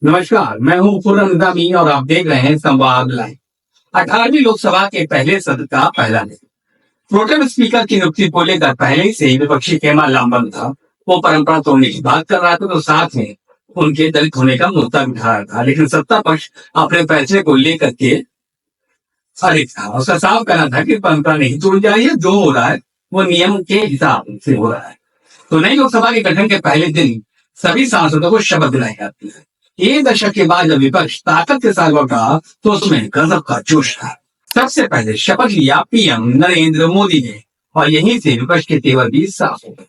नमस्कार, मैं हूँ खुर्रम निज़ामी और आप देख रहे हैं संवाद लाइव। 18वीं लोकसभा के पहले सत्र का पहला दिन। प्रोटेम स्पीकर की नियुक्ति को लेकर पहले ही से ही विपक्षी खेमा लामबंद था। वो परंपरा तोड़ने की बात कर रहा था तो साथ में उनके दलित होने का मुद्दा भी उठा रहा था, लेकिन सत्ता पक्ष अपने फैसले को लेकर के अड़िग था। उसका साफ कहना था कि परंपरा नहीं तोड़ी जा रही है, जो हो रहा है वो नियम के हिसाब से हो रहा है। तो नई लोकसभा के गठन के पहले दिन सभी सांसदों को शपथ दिलाई जाती है। एक दशक के बाद जब विपक्ष ताकत के साथ लौटा तो उसमें गजब का जोश था। सबसे पहले शपथ लिया पीएम नरेंद्र मोदी ने और यहीं से विपक्ष के तेवर भी साफ हो गए।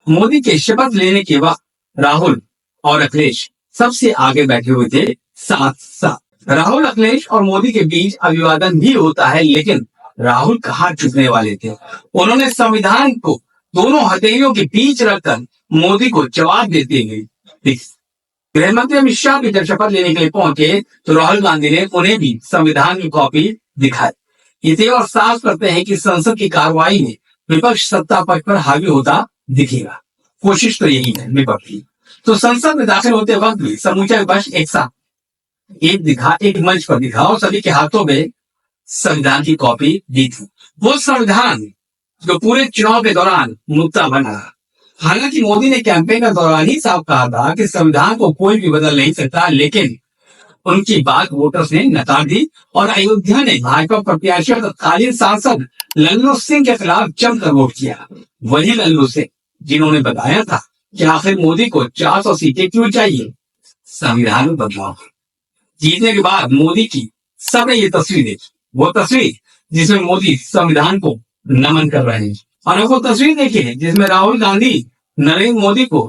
मोदी के शपथ लेने के वक्त राहुल और अखिलेश सबसे आगे बैठे हुए थे साथ साथ। राहुल, अखिलेश और मोदी के बीच अभिवादन भी होता है, लेकिन राहुल कहाँ झुकने वाले थे। उन्होंने संविधान को दोनों हथेलियों के बीच रखकर मोदी को जवाब देते हुए गृह मंत्री अमित शाह भी जब शपथ लेने के लिए पहुंचे तो राहुल गांधी ने उन्हें भी संविधान की कॉपी दिखाई। इसे और साफ करते हैं कि संसद की कार्रवाई में विपक्ष सत्ता पक्ष पर हावी होता दिखेगा। कोशिश तो यही है विपक्ष की। तो संसद में दाखिल होते वक्त भी समूचा विपक्ष एक साथ एक मंच पर दिखा और सभी के हाथों में संविधान की कॉपी दी थी। वो संविधान जो पूरे चुनाव के दौरान मुद्दा बना। हालांकि मोदी ने कैंपेन का दौरान ही साफ कहा था कि संविधान को कोई भी बदल नहीं सकता, लेकिन उनकी बात वोटर्स ने नकार दी और अयोध्या ने भाजपा प्रत्याशी और तत्कालीन सांसद लल्लू सिंह के खिलाफ जमकर वोट किया। वही लल्लू सिंह जिन्होंने बताया था कि आखिर मोदी को 400 सीटें क्यों चाहिए, संविधान में बदलाव। जीतने के बाद मोदी की सबने ये तस्वीर देखी, वो तस्वीर जिसमें मोदी संविधान को नमन कर रहे हैं, और वो तस्वीर देखी है जिसमें राहुल गांधी नरेंद्र मोदी को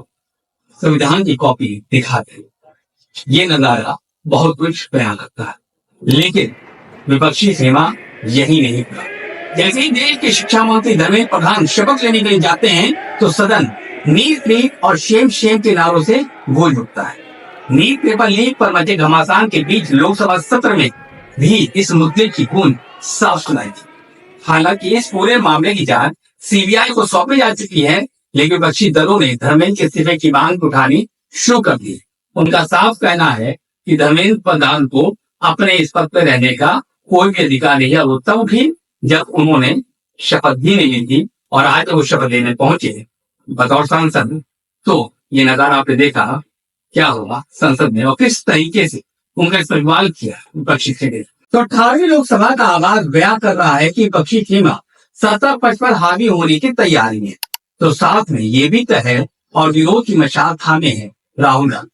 संविधान की कॉपी दिखाते। ये नजारा बहुत कुछ बयान करता है, लेकिन विपक्षी खेमा यही नहीं रुका। जैसे ही देश के शिक्षा मंत्री धर्मेंद्र प्रधान शपथ लेने के लिए जाते हैं तो सदन नीट और शेम के नारों से गूंज उठता है। नीट पेपर लीक पर मचे घमासान के बीच लोकसभा सत्र में भी इस मुद्दे की गूंज साफ सुनाई दी। हालांकि इस पूरे मामले की जांच सीबीआई को सौंपी जा चुकी है, लेकिन विपक्षी दलों ने धर्मेंद्र के इस्तीफे की मांग उठानी शुरू कर दी। उनका साफ कहना है कि धर्मेंद्र प्रधान को अपने इस पद पर रहने का कोई भी अधिकार नहीं है। वो तब भी जब उन्होंने शपथ भी नहीं ली थी, और आज जब वो शपथ लेने पहुंचे बतौर सांसद तो ये नजारा आपने देखा क्या हुआ संसद में और किस तरीके से उनका इस्तेमाल किया विपक्षी खेमे। तो 18वीं लोकसभा का आगाज बयां कर रहा है कि विपक्षी खेमा सत्ता पक्ष पर हावी होने की तैयारी है। तो साथ में ये भी तय है और विरोध की मशाल थामे है राहुल गांधी।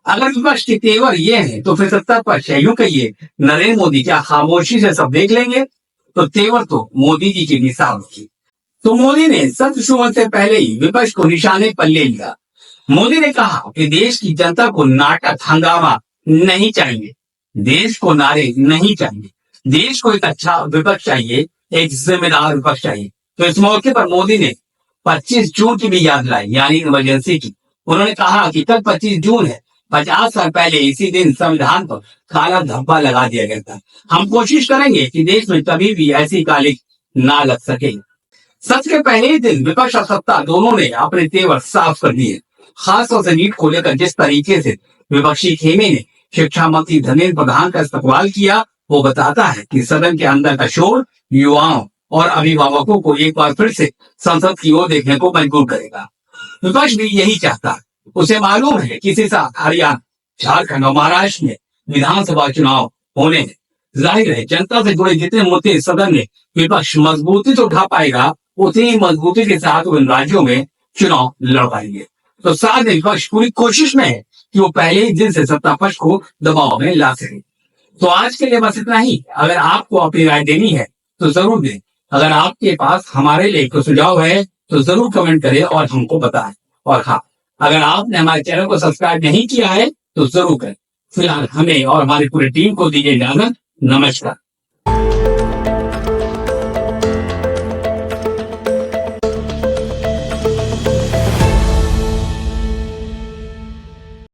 अगर विपक्ष के तेवर ये है तो फिर सत्ता पक्ष यूं कहिए नरेंद्र मोदी क्या खामोशी से सब देख लेंगे। तो तेवर तो मोदी जी की मिसाल की। तो मोदी ने सत्र शुरू होने से पहले ही विपक्ष को निशाने पर ले लिया। मोदी ने कहा कि देश की जनता को नाटक हंगामा नहीं चाहिए, देश को नारे नहीं चाहिए, देश को एक अच्छा विपक्ष चाहिए, एक जिम्मेदार विपक्ष चाहिए। तो इस मौके पर मोदी ने 25 जून की भी याद लाई, यानी इमरजेंसी की। उन्होंने कहा कि कल 25 जून है, 50 साल पहले इसी दिन संविधान पर काला धब्बा लगा दिया गया था। हम कोशिश करेंगे कि देश में कभी भी ऐसी काली ना लग सके। सच के पहले ही दिन विपक्ष और सत्ता दोनों ने अपने तेवर साफ कर दिए। खासतौर से नीट को लेकर जिस तरीके से विपक्षी खेमे ने शिक्षा मंत्री धर्मेंद्र प्रधान का इस्तेमाल किया, वो बताता है कि सदन के अंदर का शोर युवाओं और अभिभावकों को एक बार फिर से संसद की ओर देखने को मजबूर करेगा। विपक्ष भी यही चाहता है। उसे मालूम है कि इसी साल हरियाणा, झारखंड और महाराष्ट्र में विधानसभा चुनाव होने हैं। जाहिर है जनता से जुड़े जितने मुद्दे सदन में विपक्ष मजबूती से उठा पाएगा, उतनी मजबूती के साथ उन राज्यों में चुनाव लड़ पाएंगे। तो साथ में विपक्ष पूरी कोशिश में है कि वो पहले ही दिन से सत्ता पक्ष को दबाव में ला सके। तो आज के लिए बस इतना ही। अगर आपको अपनी राय देनी है तो जरूर दें। अगर आपके पास हमारे लिए कोई सुझाव है तो जरूर कमेंट करें और हमको बताएं। और हाँ, अगर आपने हमारे चैनल को सब्सक्राइब नहीं किया है तो जरूर करें। फिलहाल हमें और हमारी पूरी टीम को दीजिए इजाजत। नमस्कार।